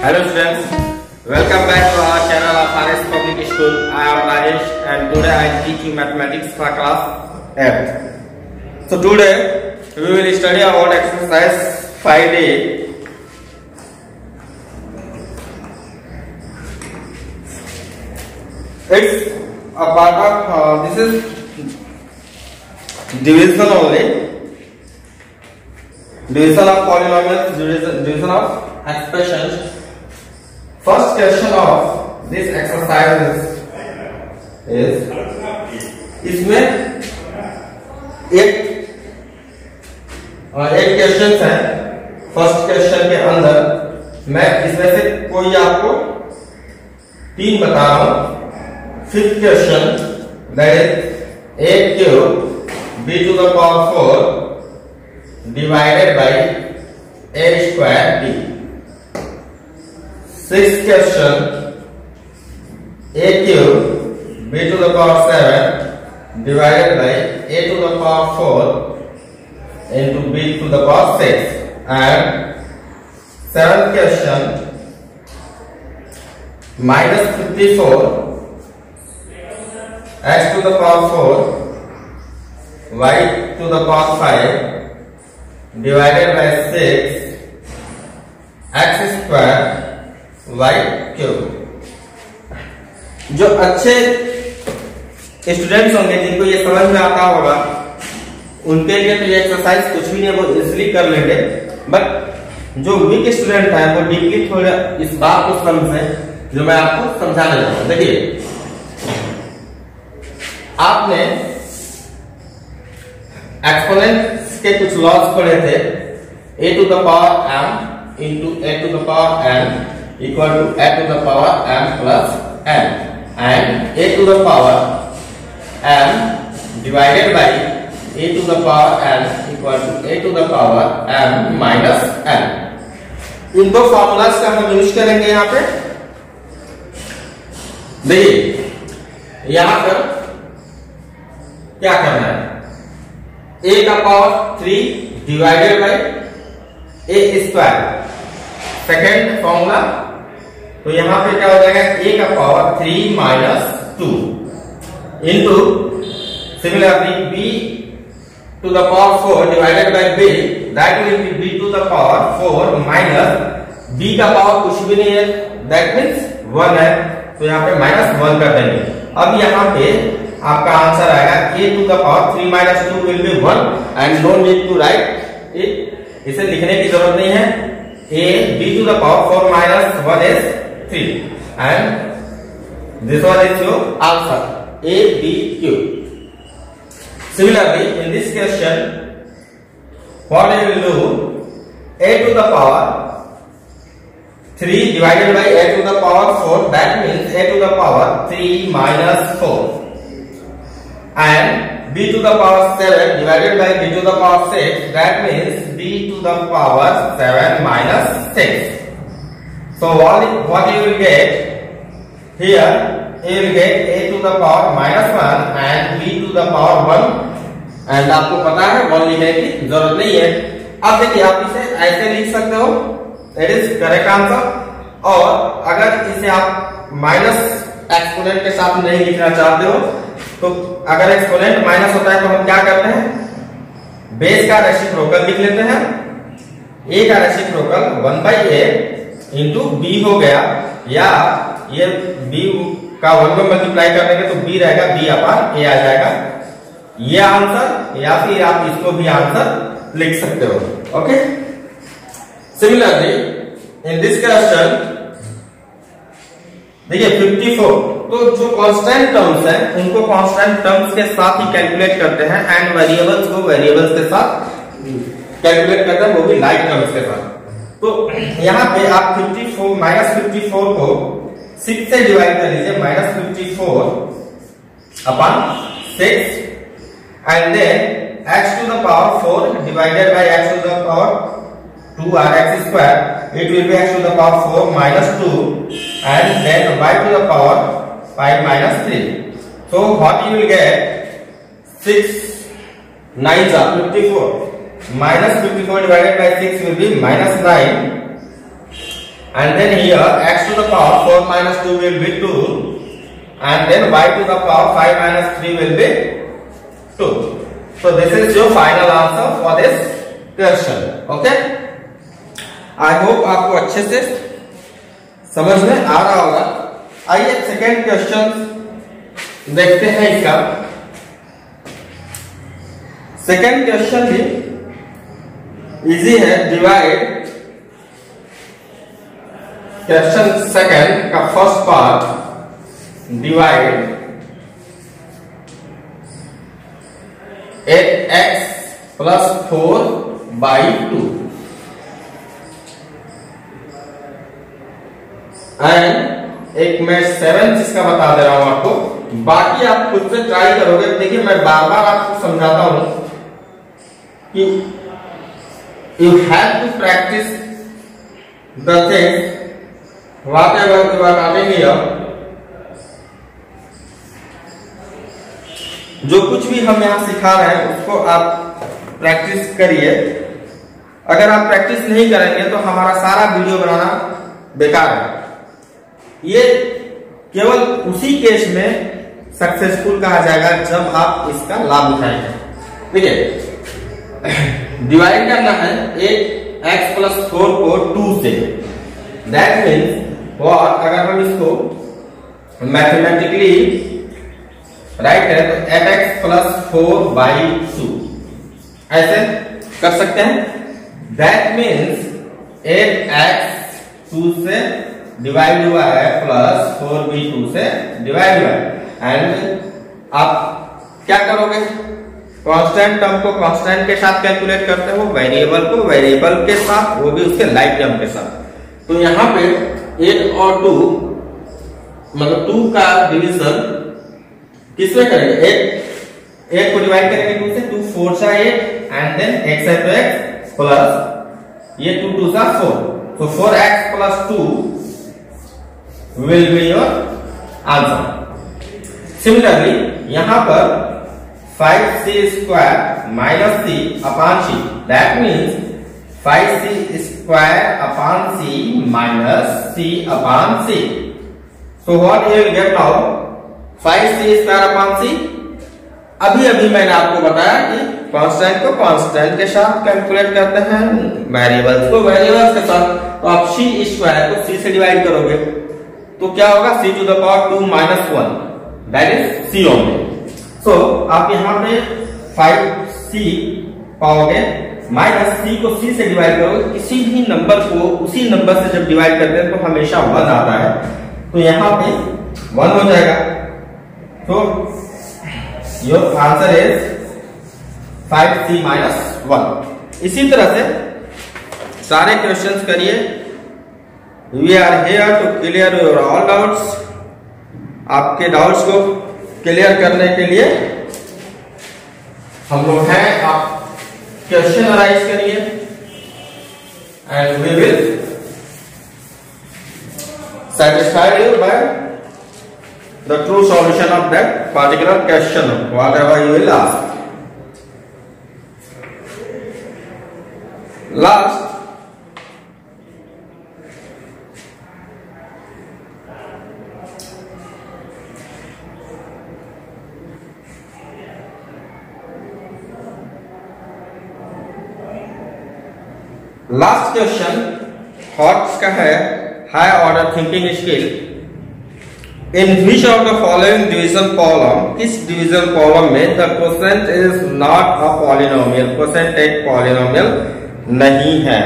Hello students, welcome back to our channel of RS Public School. I am Rajesh and today I am teaching mathematics for class 8th. So today we will study about exercise 5D. It's a part of this is division only. Division of polynomials, division of expressions. First question of this exercise is इसमें एक question है. First question के अंदर मैं इसमें से कोई आपको 3 बता रहा हूं. Fifth question that is a cube b to the power 4 divided by a square b. Sixth question a cube b to the power 7 divided by a to the power 4 into b to the power 6. And seventh question minus 54 x to the power 4 y to the power 5 divided by 6 x square y cube. जो अच्छे students होंगे जिनको ये समझ में आता होगा उनके लिए तो ये एक्सरसाइज कुछ भी नहीं है, वो इजीली कर लेंगे. बट जो वीक स्टूडेंट है वो डीपली थोड़ा इस बात को समझे जो मैं आपको समझाने जा रहा हूं. देखिए आपने एक्सपोनेंट्स के कुछ लॉज पढ़े थे. a to the power m into a to the power n equal to a to the power m plus n, and a to the power m divided by a to the power n equal to a to the power m minus n. इन दो formulas का हम use करेंगे यहाँ पे. देखिए यहां पर क्या करना है, a का power 3 divided by a square. Second formula तो यहां पे क्या हो जाएगा, a का power 3 minus 2 into similarly b to the power 4 divided by b, that will be b to the power 4 minus b का पावर कुछ भी नहीं है, that means 1 है, तो यहाँ पे माइनस 1 कर देंगे. अब यहाँ पे आपका आंसर आएगा a to the power 3 minus 2 will be 1 and no need to write it. इसे लिखने की जरूरत नहीं है. a b to the power 4 minus 1 is 3 and this one is your answer a b cube. Similarly in this question what I will do, a to the power 3 divided by a to the power 4, that means a to the power 3 minus 4, and b to the power 7 divided by b to the power 6, that means b to the power 7 minus 6. So what you will get here, you will get a to the power minus 1 and b to the power 1, and आपको पता है 1 लिखने की जरूरत नहीं है. अब देखिए आप इसे ऐसे लिख सकते हो, दैट इज करेक्ट आंसर. और अगर इसे आप माइनस एक्सपोनेंट के साथ नहीं लिखना चाहते हो तो अगर एक्सपोनेंट माइनस होता है तो हम क्या करते हैं, बेस का रेसिप्रोकल लिख लेते हैं. a का रेसिप्रोकल 1/a इंटू b हो गया, या ये b का 1 में मल्टीप्लाई कर देंगे तो b रहेगा, b अपॉन a आ जाएगा. ये आंसर, या फिर आप इसको भी आंसर लिख सकते हो. Okay. Similarly in this question देखिए 54, तो जो कांस्टेंट टर्म्स हैं उनको कांस्टेंट टर्म्स के साथ ही कैलकुलेट करते हैं एंड वेरिएबल्स को वेरिएबल्स के साथ कैलकुलेट करते हैं, वो भी लाइक टर्म्स के साथ. तो यहाँ पे आप 54 माइनस 54 को 6 से डिवाइड कर लीजिए, minus 54 upon 6 and then x to the power 4 divided by x to the power 2 or x square, it will be x to the power 4 minus 2 and then y to the power 5 minus 3. So what you will get, 6 9s are 54 minus 54 divided by 6 will be minus 9 and then here x to the power 4 minus 2 will be 2, and then y to the power 5 minus 3 will be 2. So this is your final answer for this question. Okay, I hope आपको अच्छे से समझ में आ रहा होगा। आइए second question देखते हैं इसका। सेकेंड क्वेश्चन भी इजी है, डिवाइड क्वेश्चन सेकेंड का first part, divide 8x plus 4 by 2 and एक मैं 7 इसका बता दे रहा हूं आपको, बाकी आप खुद से ट्राई करोगे। देखिए मैं बार बार आपको समझाता हूं कि you have to practise the things what you are learning here. जो कुछ भी हम यहां सिखा रहे हैं उसको आप प्रैक्टिस करिए। अगर आप प्रैक्टिस नहीं करेंगे तो हमारा सारा वीडियो बनाना बेकार है। ये केवल उसी केस में सक्सेसफुल कहा जाएगा जब आप इसका लाभ उठाएंगे। ठीक है, डिवाइड करना है 8x plus 4 को 2 से। दैट मीन्स व्हाट, अगर हम इसको मैथमेटिकली राइट है तो 8x plus 4 by 2 ऐसे कर सकते हैं। दैट मीन्स 8x 2 से डिवाइड हुआ है प्लस 4 भी 2 से डिवाइड हुआ है। एंड आप क्या करोगे, कांस्टेंट टर्म को कांस्टेंट के साथ कैलकुलेट करते हो, वेरिएबल को वेरिएबल के साथ, वो भी उसके लाइक टर्म के साथ। तो यहाँ पे 8 और 2 मतलब 2 का डिवीजन किसमें करेंगे, 8 को डिवाइड करेंगे 2 से, 2 4 सा 8 एंड देन x है तो x प्लस ये 2 2 सा 4, तो 4x plus 2 will be your answer. Similarly, यहाँ पर 5c square minus c upon c, that means 5c square upon c minus c upon c. So what you will get now, 5c square upon c। अभी मैंने आपको बताया कि constant को constant के साथ कैलकुलेट करते हैं, वेरिएबल्स को वेरिएबल्स के साथ। तो आप c स्क्वायर को c से डिवाइड करोगे तो क्या होगा, c to the power 2 minus 1, that is c only। so आप यहाँ पे 5c पाओगे, माइनस c को c से डिवाइड करोगे। किसी भी नंबर को उसी नंबर से जब डिवाइड करते हैं तो हमेशा 1 आता है, तो यहाँ पे 1 हो जाएगा। तो your answer is 5c minus 1। इसी तरह से सारे क्वेश्चंस करिए। We are here to clear your all doubts। आपके डाउट्स को क्लियर करने के लिए हम लोग हैं। आप क्वेश्चन अराइज करिए and we will satisfy you by the true solution of that particular question, whatever you will ask। Last, last question hots का है, high order thinking skill. In which of the following division column, किस division column में the quotient is not a polynomial, quotient एक polynomial नहीं है।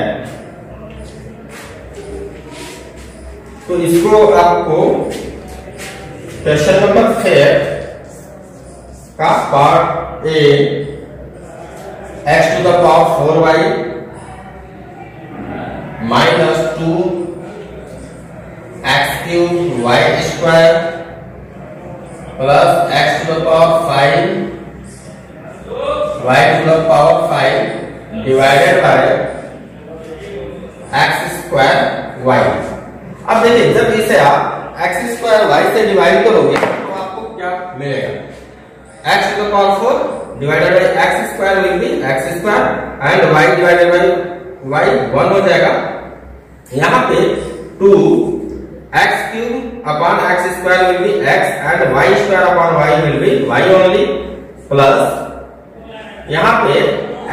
तो इसको आपको क्वेश्चन नंबर 5 का part A, x to the power 4y minus 2 x cube y square plus x to the power 5 y to the power 5 divided by x square y। अब देखिए जब इसे आप x square y से divide करोगे तो आपको क्या मिलेगा, x to the power 4 divided by x square will be x square and y divided by y 1 हो जाएगा। यहाँ पे 2 x cube upon x square will be x and y square upon y will be y only plus यहाँ पे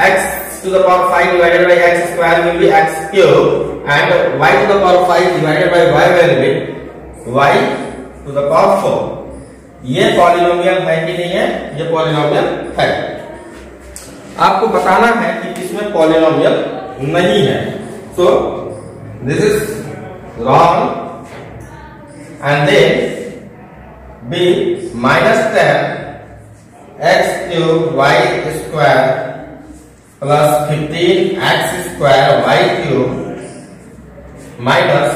x to the power 5 divided by x square will be x cube and y to the power 5 divided by y will be y to the power 4। ये polynomial है कि नहीं है? ये polynomial है। आपको बताना है कि इसमें पॉलिनोमियल नहीं है। So this is wrong and then b minus 10 x cube y square plus 15 x square y cube minus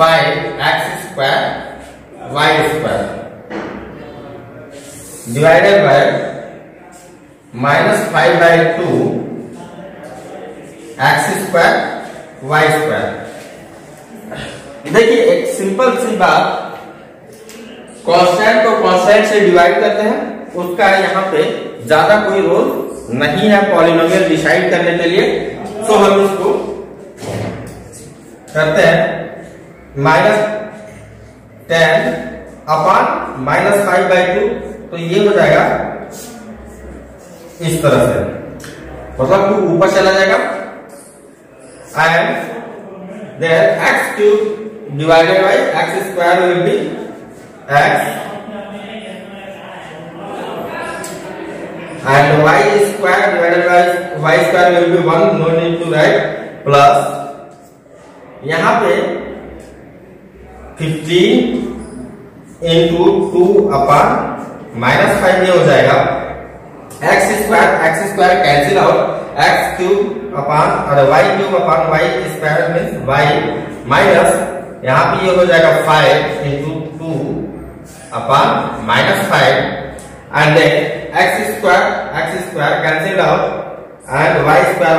5 x square y square divided by minus 5 by 2 x square y square। देखिए एक simple सी बात, constant को constant से divide करते हैं, उसका यहाँ पे ज्यादा कोई रोल नहीं है पॉलिनोमियल डिसाइड करने के लिए। सो हम इसको करते हैं -10 अपॉन -5/2, तो ये हो जाएगा इस तरह से, मतलब 2 ऊपर चला जाएगा and then x cube divided by x square will be x and y square divided by y square will be 1, no need to write, plus यहाँ पे 15 into 2 upon -5 ये हो जाएगा x square cancel out, x cube upon और y cube upon y square means y minus यहाँ पे ये हो जाएगा 5 into 2 upon -5 and then x square cancel out and y square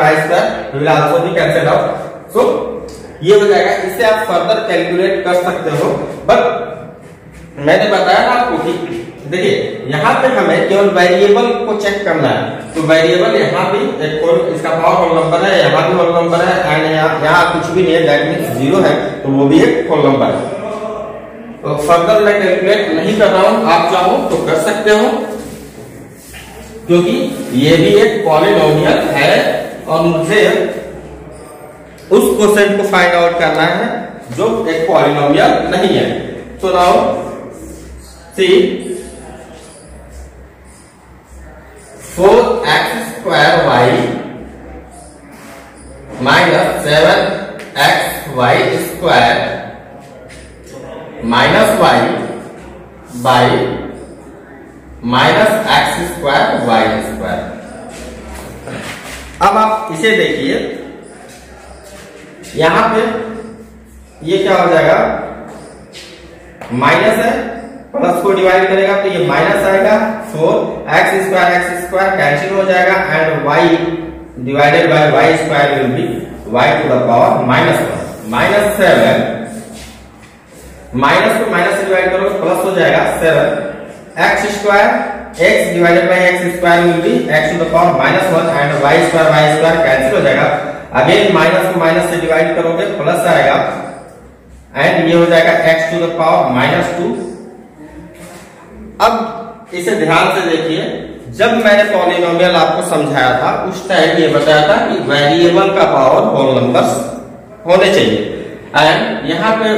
will also be cancel out. So ये हो जाएगा। इससे आप फर्दर कैलकुलेट कर सकते हो, बट मैंने बताया ना आपको कि देखिए यहाँ पे हमें केवल वेरिएबल को चेक करना है। तो वेरिएबल यहाँ भी एक इसका पावर होल नंबर है, यहाँ भी होल नंबर है एंड यहाँ कुछ भी नहीं है, दैट मीन्स 0 है, तो वो भी एक होल नंबर है। तो फर्दर मैं कैलकुलेट नहीं कर रहा हूँ, आप चाहो तो कर सकते हो, क्योंकि ये भी एक पॉलिनोमियल है और मुझे उस क्वेश्चन को फाइंड आउट करना है जो एक पॉलिनोमियल नहीं है। तो now see 4x square y minus 7xy square minus y by minus x square y square। अब आप इसे देखिए, यहां पे ये क्या हो जाएगा, माइनस है, प्लस को डिवाइड करेगा तो ये माइनस आएगा, 4x स्क्वायर कैंसिल हो जाएगा and y divided by y square will be y to the power -1 -7 minus को माइनस से डिवाइड करोगे प्लस हो जाएगा 7 x square x divided by x square will be x to the power -1 and y square cancel हो जाएगा। Again minus को minus से divide करोगे प्लस आएगा एंड ये हो जाएगा x टू द पावर -2। अब इसे ध्यान से देखिए, जब मैंने पॉलिनोमियल आपको समझाया था उस टाइम ये बताया था कि वेरिएबल का पावर होल नंबर्स होने चाहिए एंड यहाँ पे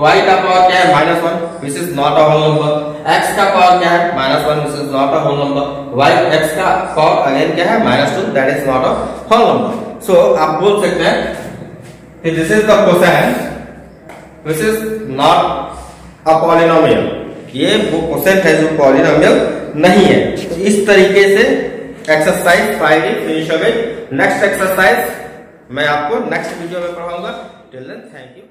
y का पावर क्या है -1, which is not a whole number, x का पावर क्या है -1, which is not a whole number, x का पावर अगेन क्या है -2, that is not a whole number. So आप बोल सकते हैं कि this is the question which is not a polynomial, ये वो क्वेश्चन है जो पॉलिनोमियल नहीं है। तो इस तरीके से एक्सरसाइज 5 फिनिश हो गई। नेक्स्ट एक्सरसाइज मैं आपको नेक्स्ट वीडियो में पढ़ाऊंगा। Till then thank you.